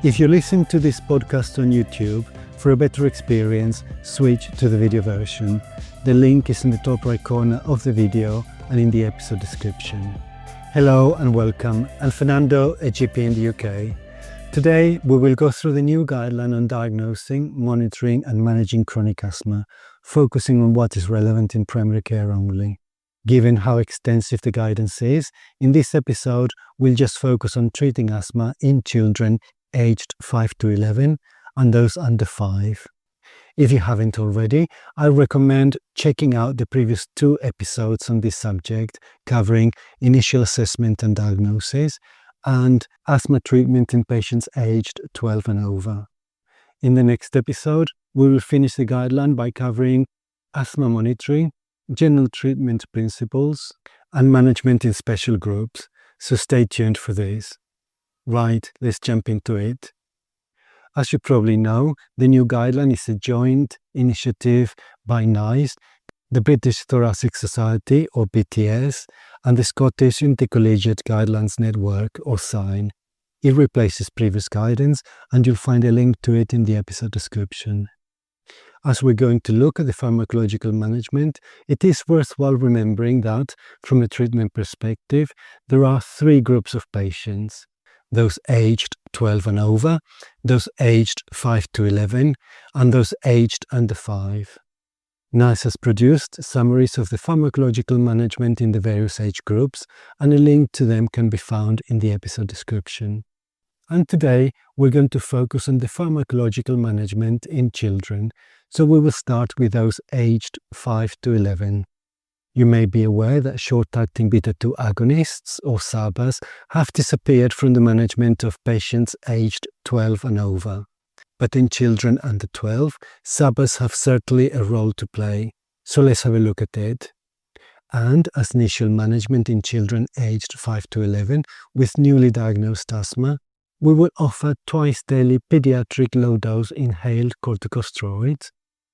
If you listen to this podcast on YouTube, for a better experience, switch to the video version. The link is in the top right corner of the video and in the episode description. Hello and welcome. I'm Fernando, a GP in the UK. Today we will go through the new guideline on diagnosing, monitoring and managing chronic asthma, focusing on what is relevant in primary care only. Given how extensive the guidance is, in this episode we'll just focus on treating asthma in children aged 5 to 11 and those under 5. If you haven't already, I recommend checking out the previous 2 episodes on this subject, covering initial assessment and diagnosis and asthma treatment in patients aged 12 and over. In the next episode, we will finish the guideline by covering asthma monitoring, general treatment principles, and management in special groups, so stay tuned for this. Right, let's jump into it. As you probably know, the new guideline is a joint initiative by NICE, the British Thoracic Society or BTS, and the Scottish Intercollegiate Guidelines Network or SIGN. It replaces previous guidance and you'll find a link to it in the episode description. As we're going to look at the pharmacological management, it is worthwhile remembering that, from a treatment perspective, there are 3 groups of patients: those aged 12 and over, those aged 5 to 11, and those aged under 5. NICE has produced summaries of the pharmacological management in the various age groups, and a link to them can be found in the episode description. And today we're going to focus on the pharmacological management in children, so we will start with those aged 5 to 11. You may be aware that short-acting beta-2 agonists, or SABAs, have disappeared from the management of patients aged 12 and over. But in children under 12, SABAs have certainly a role to play. So let's have a look at it. And as initial management in children aged 5 to 11 with newly diagnosed asthma, we will offer twice-daily pediatric low-dose inhaled corticosteroids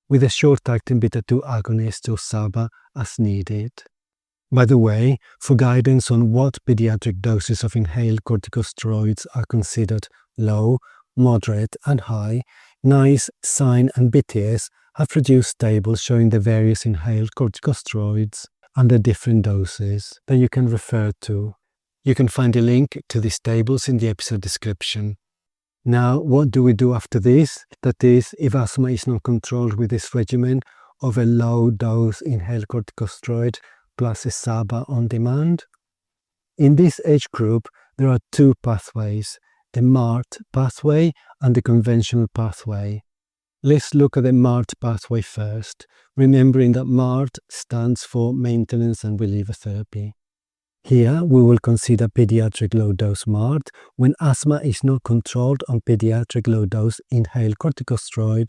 with a short-acting beta-2 agonist or SABA as needed. By the way, for guidance on what pediatric doses of inhaled corticosteroids are considered low, moderate and high, NICE, SIGN and BTS have produced tables showing the various inhaled corticosteroids and the different doses that you can refer to. You can find a link to these tables in the episode description. Now, what do we do after this? That is, if asthma is not controlled with this regimen of a low-dose inhaled corticosteroid plus a SABA on demand? In this age group, there are 2 pathways, the MART pathway and the conventional pathway. Let's look at the MART pathway first, remembering that MART stands for Maintenance and Reliever Therapy. Here, we will consider pediatric low-dose MART when asthma is not controlled on pediatric low-dose inhaled corticosteroid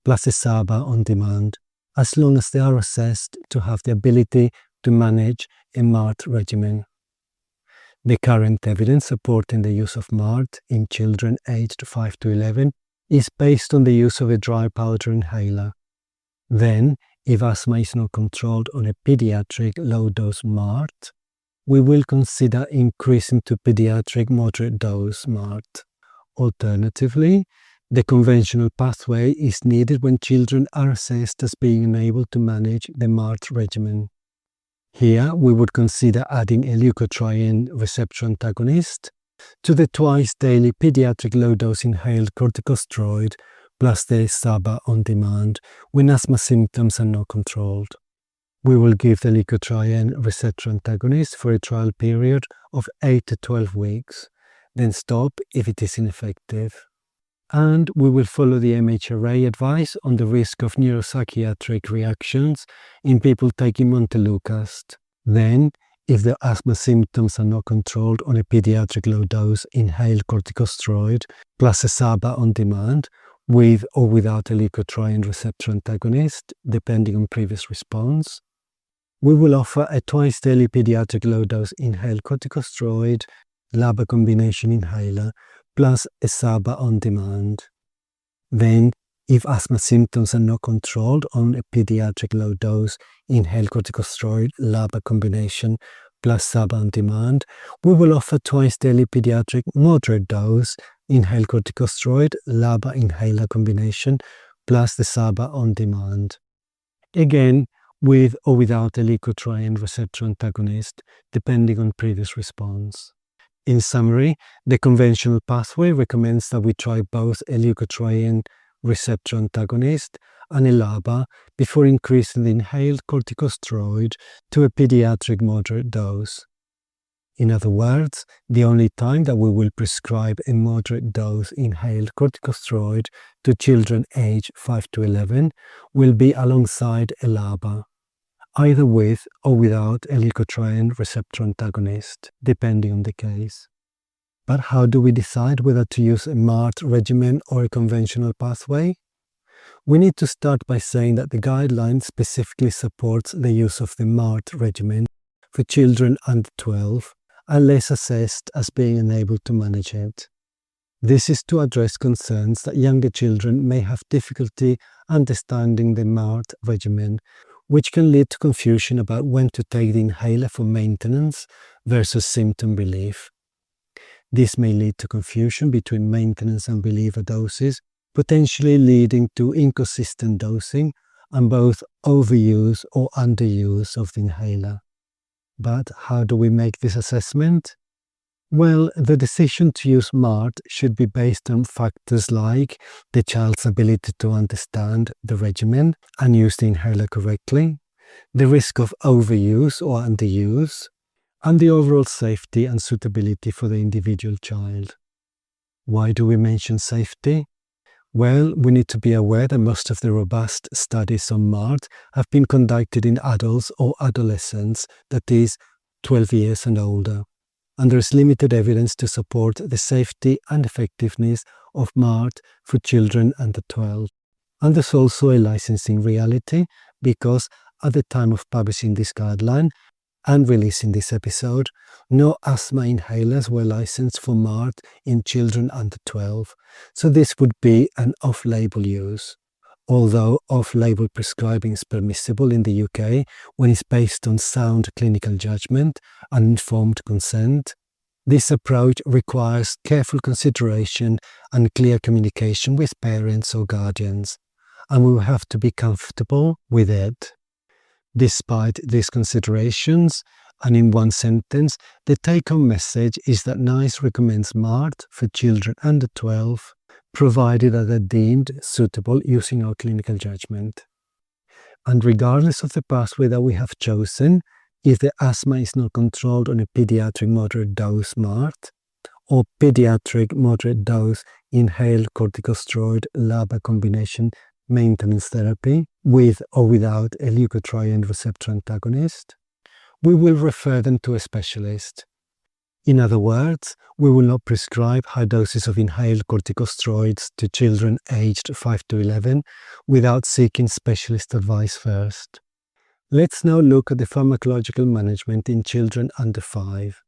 plus a SABA on demand, as long as they are assessed to have the ability to manage a MART regimen. The current evidence supporting the use of MART in children aged 5 to 11 is based on the use of a dry powder inhaler. Then, if asthma is not controlled on a pediatric low-dose MART, we will consider increasing to pediatric moderate dose MART. Alternatively, the conventional pathway is needed when children are assessed as being unable to manage the MART regimen. Here, we would consider adding a leukotriene receptor antagonist to the twice-daily pediatric low-dose inhaled corticosteroid plus the SABA on demand when asthma symptoms are not controlled. We will give the leukotriene receptor antagonist for a trial period of 8 to 12 weeks, then stop if it is ineffective. And we will follow the MHRA advice on the risk of neuropsychiatric reactions in people taking montelukast. Then, if the asthma symptoms are not controlled on a pediatric low-dose inhaled corticosteroid plus a SABA on demand, with or without a leukotriene receptor antagonist, depending on previous response, we will offer a twice-daily pediatric low-dose inhaled corticosteroid, LABA combination inhaler, plus a SABA on demand. Then, if asthma symptoms are not controlled on a pediatric low-dose inhaled corticosteroid, LABA combination, plus SABA on demand, we will offer twice daily pediatric moderate dose inhaled corticosteroid LABA inhaler combination plus the SABA on demand. Again, with or without a leukotriene receptor antagonist, depending on previous response. In summary, the conventional pathway recommends that we try both a leukotriene receptor antagonist and a LABA before increasing the inhaled corticosteroid to a pediatric moderate dose. In other words, the only time that we will prescribe a moderate dose inhaled corticosteroid to children aged 5 to 11 will be alongside a LABA, either with or without a leukotriene receptor antagonist, depending on the case. But how do we decide whether to use a MART regimen or a conventional pathway? We need to start by saying that the guideline specifically supports the use of the MART regimen for children under 12, unless assessed as being unable to manage it. This is to address concerns that younger children may have difficulty understanding the MART regimen, which can lead to confusion about when to take the inhaler for maintenance versus symptom relief. This may lead to confusion between maintenance and reliever doses, potentially leading to inconsistent dosing and both overuse or underuse of the inhaler. But how do we make this assessment? Well, the decision to use MART should be based on factors like the child's ability to understand the regimen and use the inhaler correctly, the risk of overuse or underuse, and the overall safety and suitability for the individual child. Why do we mention safety? Well, we need to be aware that most of the robust studies on MART have been conducted in adults or adolescents, that is, 12 years and older, and there is limited evidence to support the safety and effectiveness of MART for children under 12. And there's also a licensing reality, because at the time of publishing this guideline and releasing this episode, no asthma inhalers were licensed for MART in children under 12, so this would be an off-label use. Although off-label prescribing is permissible in the UK when it's based on sound clinical judgment and informed consent, this approach requires careful consideration and clear communication with parents or guardians, and we will have to be comfortable with it. Despite these considerations, and in one sentence, the take-home message is that NICE recommends MART for children under 12, provided that they're deemed suitable using our clinical judgment. And regardless of the pathway that we have chosen, if the asthma is not controlled on a pediatric moderate dose MART or pediatric moderate dose inhaled corticosteroid LABA combination maintenance therapy with or without a leukotriene receptor antagonist, we will refer them to a specialist. In other words, we will not prescribe high doses of inhaled corticosteroids to children aged 5 to 11 without seeking specialist advice first. Let's now look at the pharmacological management in children under 5.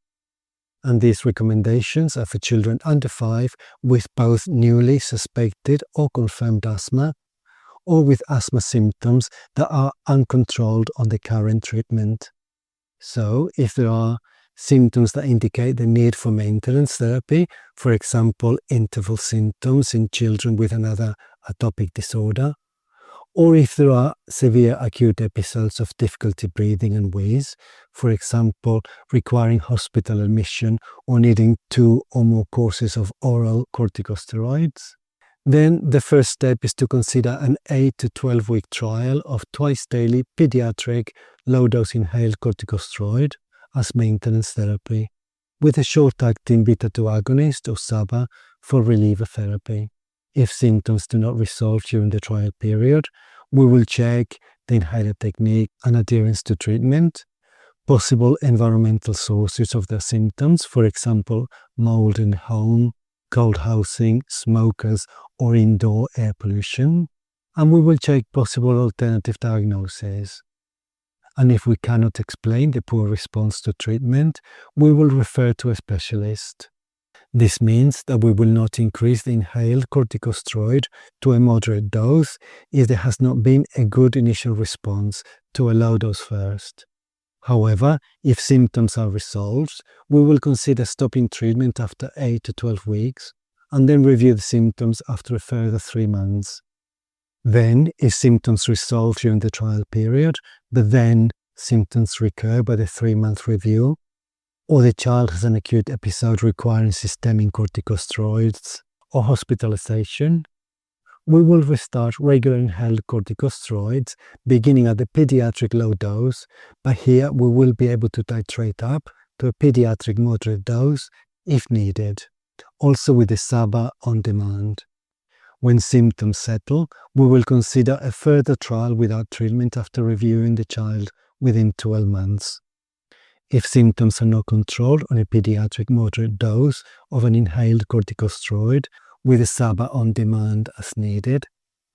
And these recommendations are for children under 5 with both newly suspected or confirmed asthma, or with asthma symptoms that are uncontrolled on the current treatment. So, if there are symptoms that indicate the need for maintenance therapy, for example, interval symptoms in children with another atopic disorder, or if there are severe acute episodes of difficulty breathing and wheeze, for example, requiring hospital admission or needing 2 or more courses of oral corticosteroids, then the first step is to consider an 8 to 12-week trial of twice-daily pediatric low-dose inhaled corticosteroid as maintenance therapy, with a short-acting beta-2 agonist or SABA for reliever therapy. If symptoms do not resolve during the trial period, we will check the inhaler technique and adherence to treatment, possible environmental sources of their symptoms, for example, mold in the home, cold housing, smokers, or indoor air pollution, and we will check possible alternative diagnoses. And if we cannot explain the poor response to treatment, we will refer to a specialist. This means that we will not increase the inhaled corticosteroid to a moderate dose if there has not been a good initial response to a low dose first. However, if symptoms are resolved, we will consider stopping treatment after 8 to 12 weeks and then review the symptoms after a further 3 months. Then, if symptoms resolve during the trial period, but then symptoms recur by the 3-month review, or the child has an acute episode requiring systemic corticosteroids or hospitalization, we will restart regular inhaled corticosteroids beginning at the pediatric low dose, but here we will be able to titrate up to a pediatric moderate dose if needed, also with the SABA on demand. When symptoms settle, we will consider a further trial without treatment after reviewing the child within 12 months. If symptoms are not controlled on a pediatric moderate dose of an inhaled corticosteroid with a SABA on demand as needed,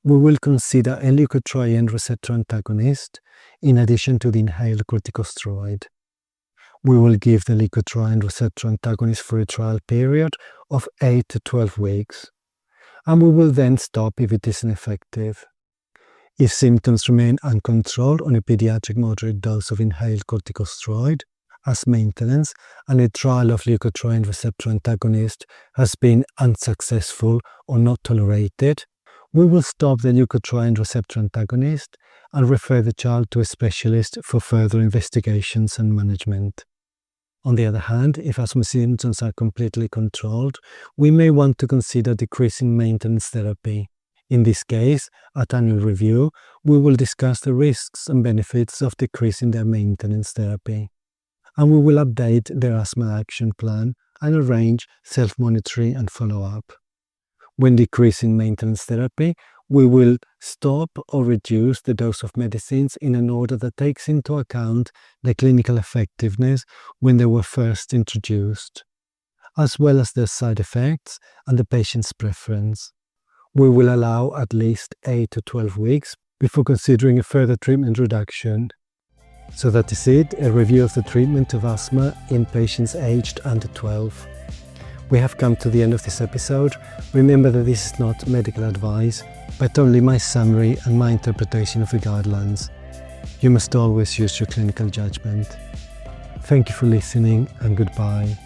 we will consider a leukotriene receptor antagonist in addition to the inhaled corticosteroid. We will give the leukotriene receptor antagonist for a trial period of 8 to 12 weeks, and we will then stop if it is ineffective. If symptoms remain uncontrolled on a pediatric moderate dose of inhaled corticosteroid as maintenance and a trial of leukotriene receptor antagonist has been unsuccessful or not tolerated, we will stop the leukotriene receptor antagonist and refer the child to a specialist for further investigations and management. On the other hand, if asthma symptoms are completely controlled, we may want to consider decreasing maintenance therapy. In this case, at annual review, we will discuss the risks and benefits of decreasing their maintenance therapy, and we will update their asthma action plan and arrange self-monitoring and follow-up. When decreasing maintenance therapy, we will stop or reduce the dose of medicines in an order that takes into account the clinical effectiveness when they were first introduced, as well as their side effects and the patient's preference. We will allow at least 8 to 12 weeks before considering a further treatment reduction. So that is it, a review of the treatment of asthma in patients aged under 12. We have come to the end of this episode. Remember that this is not medical advice, but only my summary and my interpretation of the guidelines. You must always use your clinical judgment. Thank you for listening, and goodbye.